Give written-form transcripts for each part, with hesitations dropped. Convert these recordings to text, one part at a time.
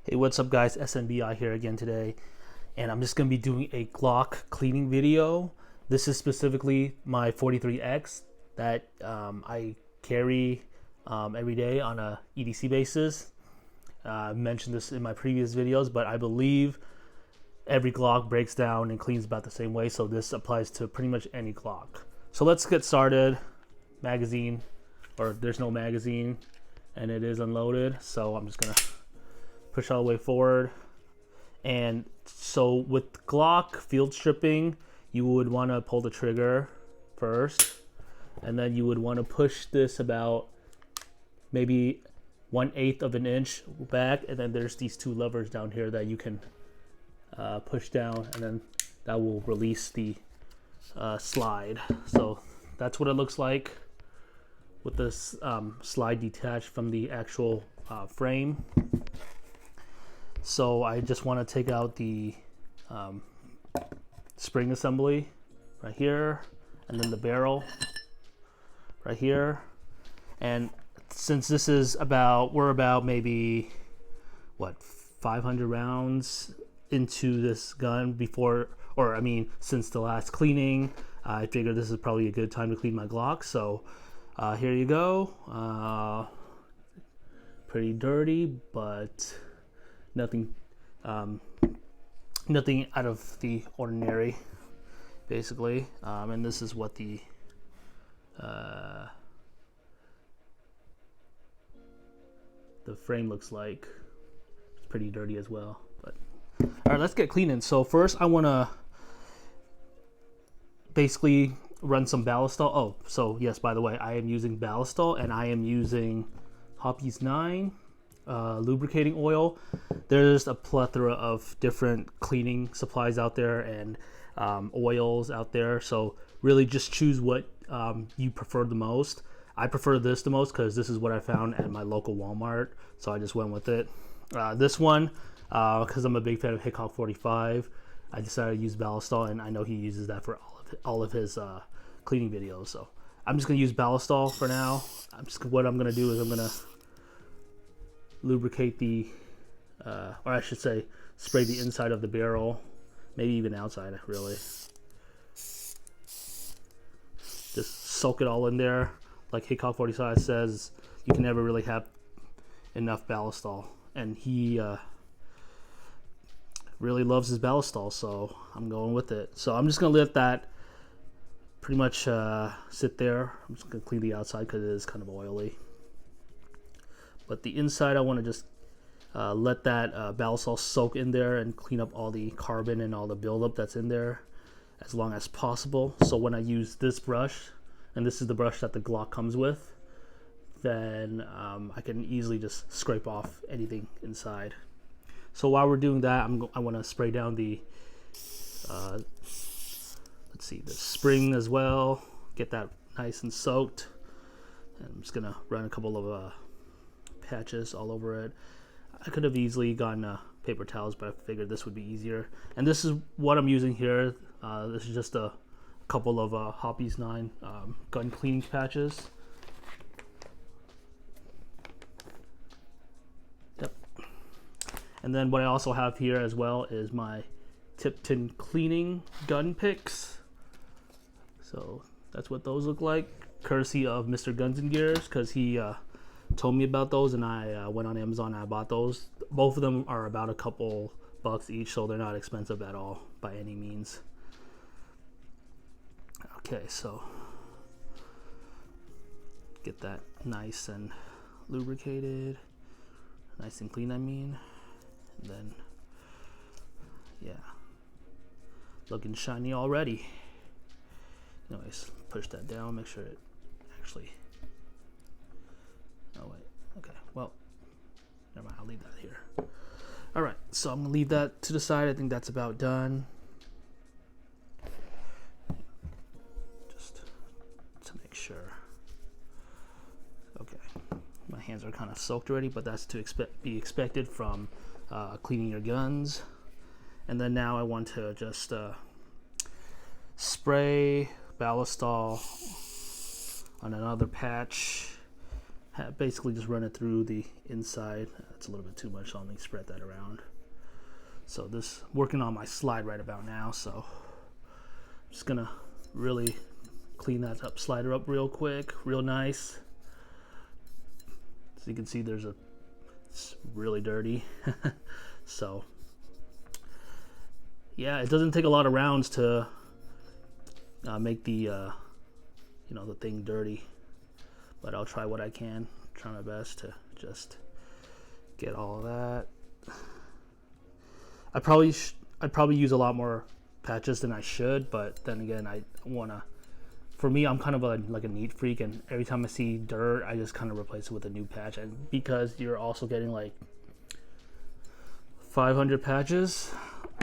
Hey, what's up guys, SNBI here again today, and I'm just going to be doing a Glock cleaning video. This is specifically my 43X that I carry every day on a EDC basis. I mentioned this in my previous videos, but I believe every Glock breaks down and cleans about the same way, so this applies to pretty much any Glock. So let's get started. Magazine, or there's no magazine, and it is unloaded, so I'm just going to push all the way forward. And so with Glock field stripping, you would want to pull the trigger first, and then you would want to push this about maybe 1/8 of an inch back, and then there's these two levers down here that you can push down, and then that will release the slide. So that's what it looks like with this slide detached from the actual frame. So I just want to take out the spring assembly right here, and then the barrel right here. And since this is we're about maybe what, 500 rounds into this gun since the last cleaning, I figured this is probably a good time to clean my Glock. So here you go. Pretty dirty, but nothing out of the ordinary, basically. And this is what the frame looks like. It's pretty dirty as well. But all right, let's get cleaning. So first I want to basically run some Ballistol. Oh, so yes, by the way, I am using Ballistol, and I am using Hoppe's 9 lubricating oil. There's a plethora of different cleaning supplies out there and oils out there, so really just choose what you prefer the most. I prefer this the most because this is what I found at my local Walmart, so I just went with it. This one, because I'm a big fan of Hickok 45, I decided to use Ballistol, and I know he uses that for all of his cleaning videos, so I'm just going to use Ballistol for now. What I'm going to do is I'm going to lubricate the, or I should say, spray the inside of the barrel, maybe even outside, really. Just soak it all in there. Like Hickok 45 says, you can never really have enough Ballistol, and he really loves his Ballistol, so I'm going with it. So I'm just going to let that pretty much sit there. I'm just going to clean the outside because it is kind of oily. But the inside, I want to just let that Ballistol soak in there and clean up all the carbon and all the buildup that's in there as long as possible. So when I use this brush, and this is the brush that the Glock comes with, then I can easily just scrape off anything inside. So while we're doing that, I want to spray down the, the spring as well, get that nice and soaked. And I'm just going to run a couple of patches all over it. I could have easily gotten paper towels, but I figured this would be easier. And this is what I'm using here. This is just a couple of Hoppe's 9 gun cleaning patches. Yep. And then what I also have here as well is my Tipton cleaning gun picks. So that's what those look like, courtesy of Mr. Guns and Gears, because he told me about those, and I went on Amazon and I bought those. Both of them are about a couple bucks each, so they're not expensive at all by any means. Okay, so get that nice and lubricated, nice and clean, I mean. And then, yeah, looking shiny already. Anyways, push that down, make sure it actually, oh wait, okay, well, never mind, I'll leave that here. All right, so I'm gonna leave that to the side. I think that's about done. Just to make sure. Okay, my hands are kind of soaked already, but that's to be expected from cleaning your guns. And then now I want to just spray Ballistol on another patch. Basically just run it through the inside. that's a little bit too much, so let me spread that around. So this, working on my slide right about now, so I'm just gonna really clean that up, slide her up real quick, real nice. So you can see it's really dirty. So yeah, it doesn't take a lot of rounds to make the the thing dirty, but I'll try what I can, try my best to just get all of that. I'd probably use a lot more patches than I should, but then again, for me, I'm kind of like a neat freak, and every time I see dirt, I just kind of replace it with a new patch. And because you're also getting like 500 patches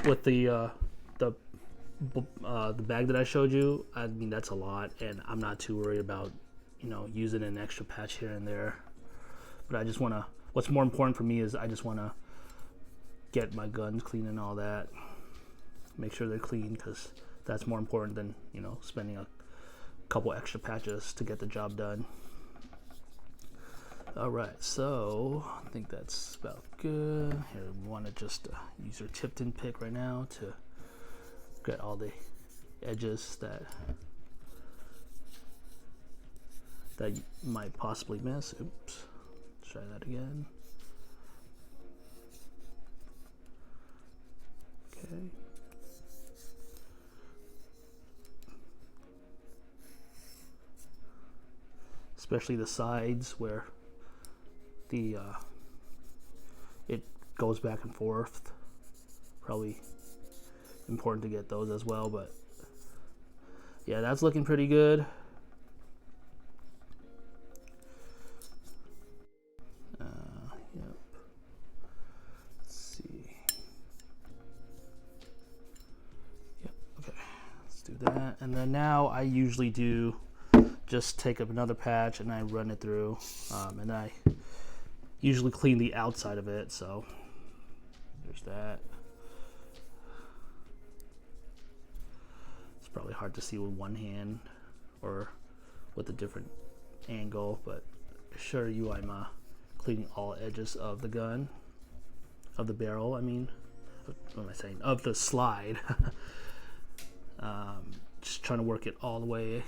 with the bag that I showed you, I mean, that's a lot, and I'm not too worried about using an extra patch here and there. But I just want to, what's more important for me is I just want to get my guns clean and all that, make sure they're clean, because that's more important than spending a couple extra patches to get the job done. Alright, so I think that's about good. Here, we want to just use your Tipton pick right now to get all the edges that you might possibly miss. Oops, try that again. Okay. Especially the sides where it goes back and forth. Probably important to get those as well, but yeah, that's looking pretty good. Yep. Let's see. Yep. Okay. Let's do that, and then now I usually do just take up another patch and I run it through, and I usually clean the outside of it. So there's that. It's probably hard to see with one hand or with a different angle, but I assure you I'm cleaning all edges of the gun, of the barrel, I mean, what am I saying, of the slide. Just trying to work it all the way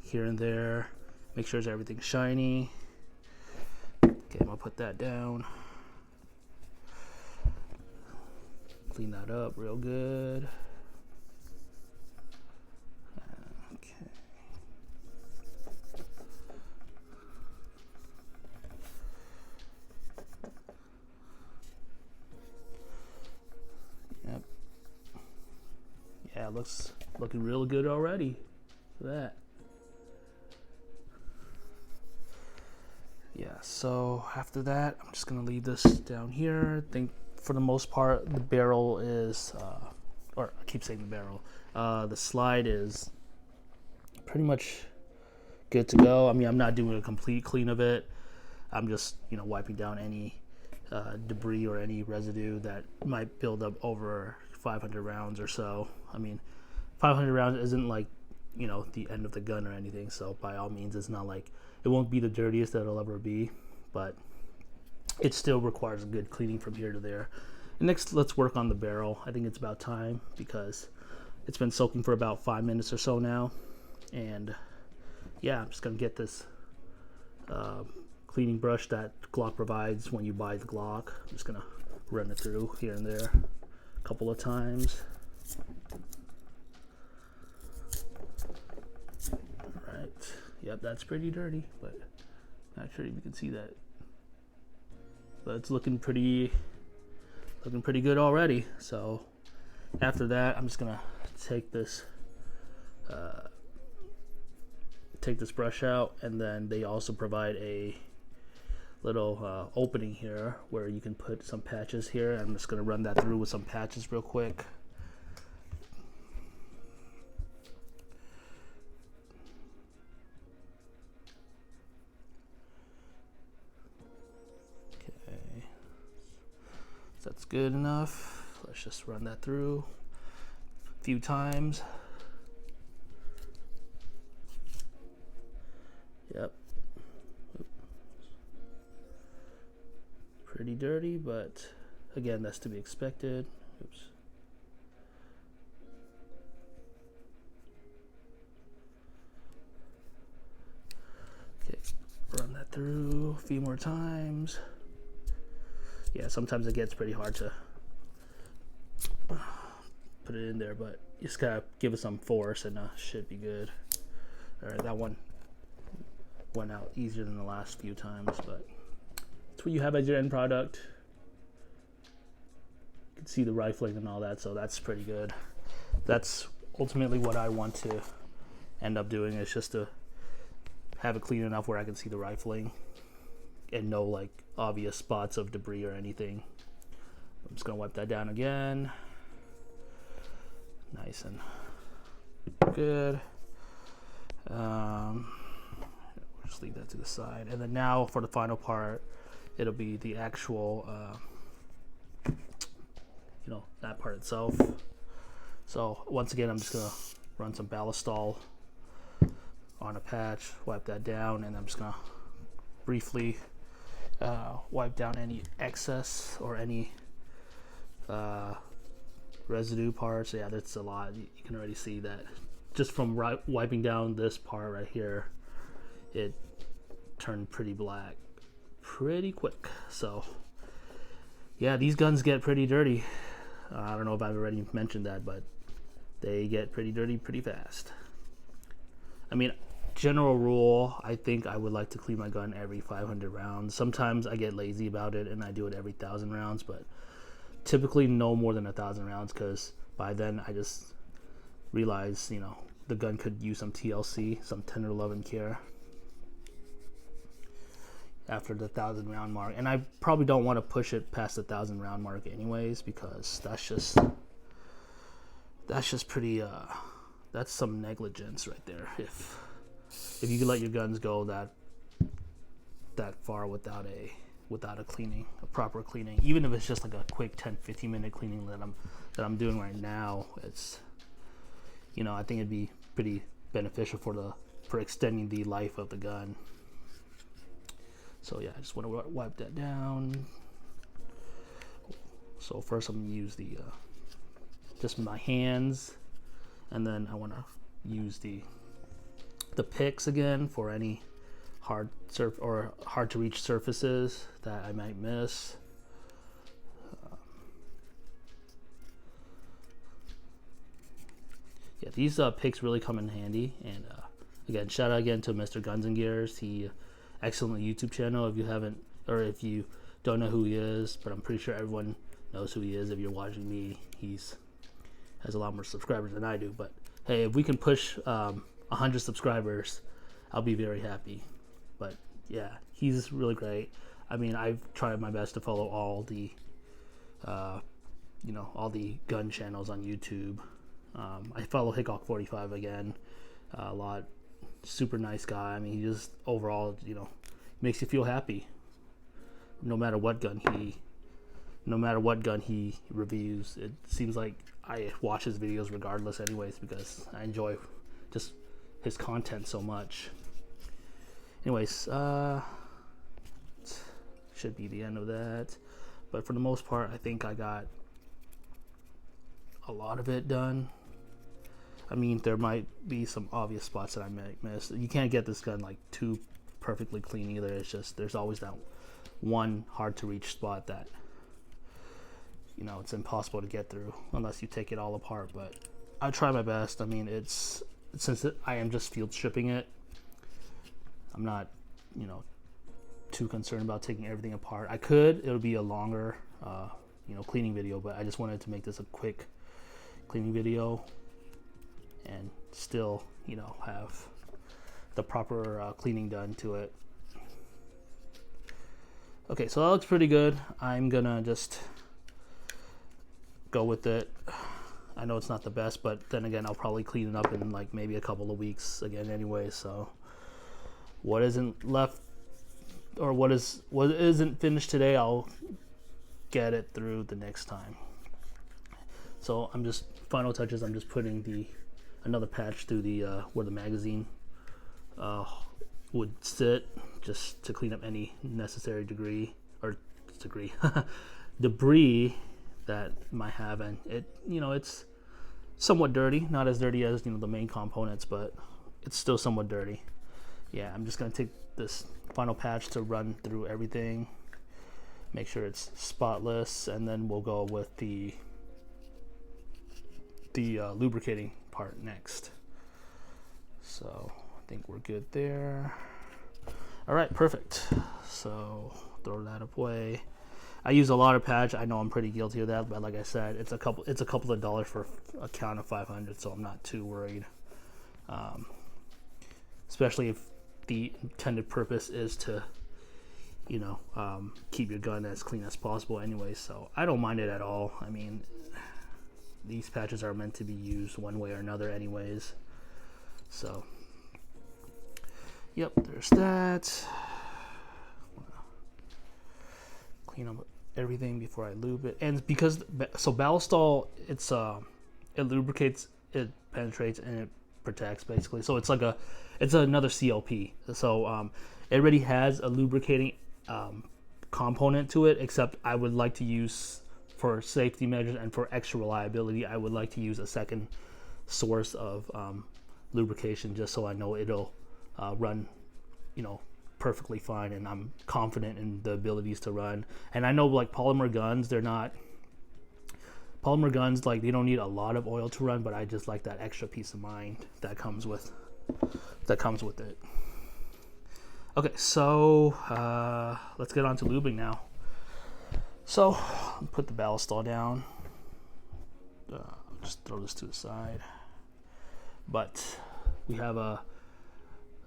here and there, make sure everything's shiny. Okay, I'm gonna put that down, clean that up real good. Okay. Yep. Yeah, looking real good already. Look at that. Yeah, so after that, I'm just gonna leave this down here. I think for the most part, the barrel is, or I keep saying the barrel, the slide is pretty much good to go. I mean, I'm not doing a complete clean of it. I'm just, wiping down any debris or any residue that might build up over 500 rounds or so. I mean, 500 rounds isn't like, the end of the gun or anything, so by all means, it's not like, it won't be the dirtiest that it'll ever be, but it still requires a good cleaning from here to there. And next, let's work on the barrel. I think it's about time because it's been soaking for about 5 minutes or so now. And yeah, I'm just gonna get this cleaning brush that Glock provides when you buy the Glock. I'm just gonna run it through here and there a couple of times. Alright, yep, that's pretty dirty, but not sure if you can see that. But it's looking pretty good already. So after that, I'm just gonna take this brush out, and then they also provide a little opening here where you can put some patches here. I'm just gonna run that through with some patches real quick. Okay, so that's good enough. Let's just run that through a few times. Yep. pretty dirty, but again, that's to be expected. Oops. Okay, run that through a few more times. Yeah, sometimes it gets pretty hard to put it in there, but you just gotta give it some force and should be good. All right, that one went out easier than the last few times, but that's what you have as your end product. You can see the rifling and all that, so that's pretty good. That's ultimately what I want to end up doing, is just to have it clean enough where I can see the rifling and no like obvious spots of debris or anything. I'm just gonna wipe that down again. Nice and good. We'll just leave that to the side, and then now for the final part, it'll be the actual you know, that part itself. So once again, I'm just gonna run some Ballistol on a patch, wipe that down, and I'm just gonna briefly wipe down any excess or any residue parts. Yeah, that's a lot. You can already see that just from wiping down this part right here, it turned pretty black pretty quick. So yeah, these guns get pretty dirty. I don't know if I've already mentioned that, but they get pretty dirty pretty fast. I mean, general rule, I think I would like to clean my gun every 500 rounds. Sometimes I get lazy about it and I do it every 1,000 rounds, but typically no more than 1,000 rounds, because by then I just realize, you know, the gun could use some TLC, some tender love and care after the 1,000 round mark. And I probably don't want to push it past the 1,000 round mark anyways, because that's just pretty that's some negligence right there. If you could let your guns go that far without a cleaning, a proper cleaning, even if it's just like a quick 10-15 minute cleaning that I'm doing right now, it's, you know, I think it'd be pretty beneficial for extending the life of the gun. So yeah, I just want to wipe that down. So first I'm gonna use the just my hands, and then I want to use the picks again for any hard to reach surfaces that I might miss. Yeah, these picks really come in handy. And again, shout out again to Mr. Guns and Gears. He excellent YouTube channel. If you haven't, or if you don't know who he is, but I'm pretty sure everyone knows who he is. If you're watching me, has a lot more subscribers than I do. But hey, if we can push 100 subscribers, I'll be very happy. But yeah, he's really great. I mean, I've tried my best to follow all the you know, all the gun channels on YouTube. I follow Hickok45 again a lot. Super nice guy. I mean, he just overall, you know, makes you feel happy no matter what gun he reviews. It seems like I watch his videos regardless anyways, because I enjoy just his content so much. Anyways, should be the end of that. But for the most part, I think I got a lot of it done. I mean, there might be some obvious spots that I might miss. You can't get this gun like too perfectly clean either. It's just, there's always that one hard to reach spot that, you know, it's impossible to get through unless you take it all apart. But I try my best. I mean, I am just field stripping it, I'm not, you know, too concerned about taking everything apart. It'll be a longer you know, cleaning video, but I just wanted to make this a quick cleaning video and still, you know, have the proper cleaning done to it. Okay, so that looks pretty good. I'm gonna just go with it. I know it's not the best, but then again, I'll probably clean it up in like maybe a couple of weeks again anyway. So what isn't left, or what isn't finished today, I'll get it through the next time. So I'm just, final touches, I'm just putting another patch through the where the magazine would sit, just to clean up any necessary debris, or degree debris that it might have, and it, you know, it's somewhat dirty, not as dirty as, you know, the main components, but it's still somewhat dirty. Yeah, I'm just gonna take this final patch to run through everything, make sure it's spotless, and then we'll go with the lubricating part next. So I think we're good there. All right, perfect. So throw that away. I use a lot of patch. I know I'm pretty guilty of that, but like I said, it's a couple of dollars for a count of 500, so I'm not too worried. Especially if the intended purpose is to, you know, keep your gun as clean as possible anyway. So I don't mind it at all. I mean, these patches are meant to be used one way or another anyways. So, yep, there's that. Clean up everything before I lube it. And because, so Ballistol, it's it lubricates, it penetrates, and it protects basically. So it's like it's another CLP. So it already has a lubricating component to it, except I would like to use, for safety measures and for extra reliability, I would like to use a second source of lubrication, just so I know it'll run, you know, perfectly fine, and I'm confident in the abilities to run. And I know, like, polymer guns, like, they don't need a lot of oil to run, but I just like that extra peace of mind that comes with it. Okay, so let's get on to lubing now. So put the Ballistol down. Just throw this to the side. But we have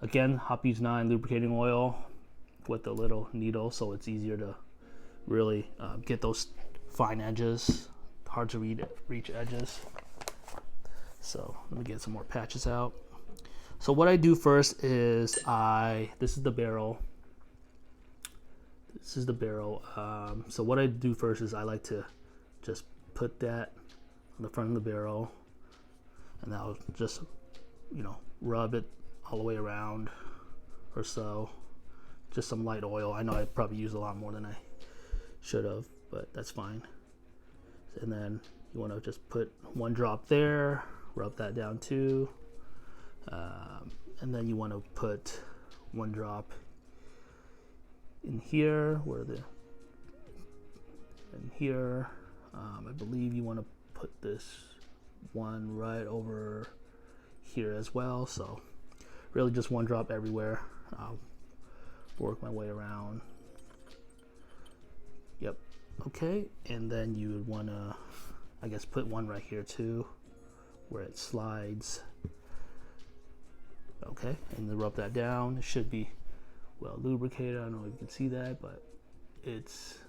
again, Hoppe's 9 lubricating oil with a little needle, so it's easier to really get those fine edges, hard to reach edges. So let me get some more patches out. So what I do first is this is the barrel. So what I do first is I like to just put that on the front of the barrel, and I'll just, you know, rub it all the way around or so. Just some light oil. I know I probably used a lot more than I should have, but that's fine. And then you want to just put one drop there, rub that down too, and then you want to put one drop in here, I believe you want to put this one right over here as well. So really just one drop everywhere. I'll work my way around. Yep. Okay, and then you would want to, I guess, put one right here too, where it slides. Okay, and then rub that down. It should be well lubricated. I don't know if you can see that, but it's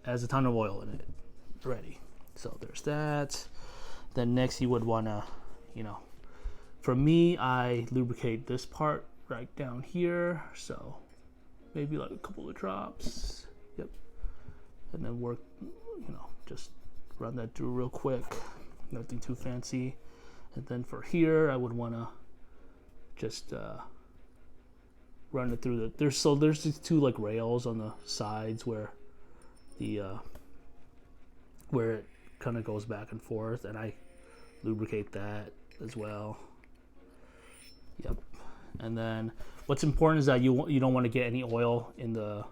has a ton of oil in it already. So there's that. Then next you would want to, you know, for me, I lubricate this part right down here. So maybe like a couple of drops. Yep. And then work, you know, just run that through real quick. Nothing too fancy. And then for here, I would want to just run it through there's these two like rails on the sides where where it kind of goes back and forth, and I lubricate that as well. Yep. And then what's important is that you don't want to get any oil in the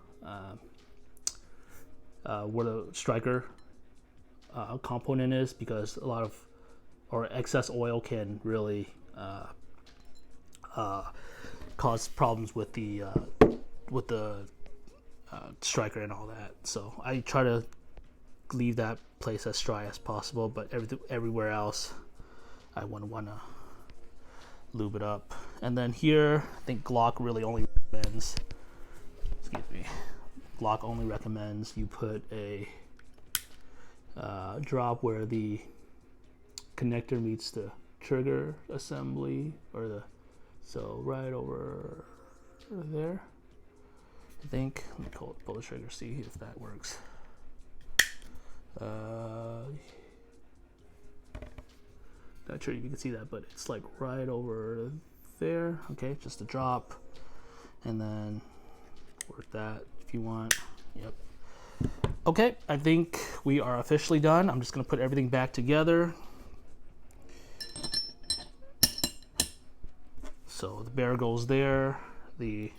where the striker component is, because a lot of excess oil can really cause problems with the striker and all that. So I try to leave that place as dry as possible, but everywhere else I want to lube it up. And then here, I think Glock really only recommends, Glock only recommends you put a drop where the connector meets the trigger assembly, or so right over there, I think. Let me pull the trigger, see if that works. Not sure if you can see that, but it's like right over there. Okay, just a drop, and then work that if you want. Yep. Okay, I think we are officially done. I'm just gonna put everything back together. So the barrel goes there, the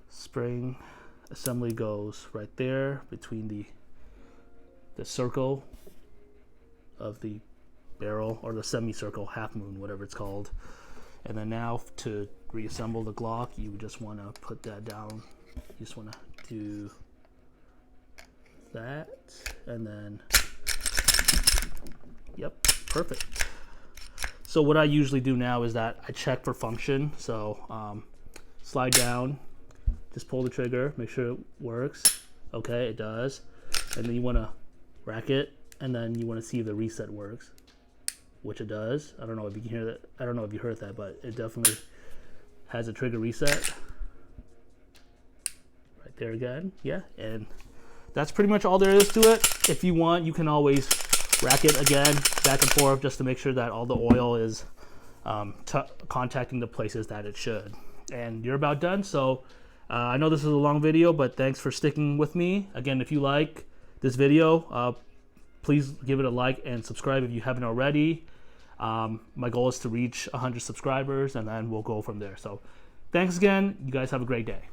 spring assembly goes right there between the circle of the barrel, or the semicircle, half moon, whatever it's called. And then now to reassemble the Glock, you just want to put that down. You just want to do that, and then, yep, perfect. So what I usually do now is that I check for function. So slide down, just pull the trigger, make sure it works. Okay, it does. And then you want to rack it, and then you want to see if the reset works, which it does. I don't know if you can hear that. I don't know if you heard that, but it definitely has a trigger reset. Right there again, yeah. And that's pretty much all there is to it. If you want, you can always rack it again, back and forth, just to make sure that all the oil is contacting the places that it should. And you're about done. So I know this is a long video, but thanks for sticking with me. Again, if you like this video, please give it a like and subscribe if you haven't already. My goal is to reach 100 subscribers, and then we'll go from there. So thanks again. You guys have a great day.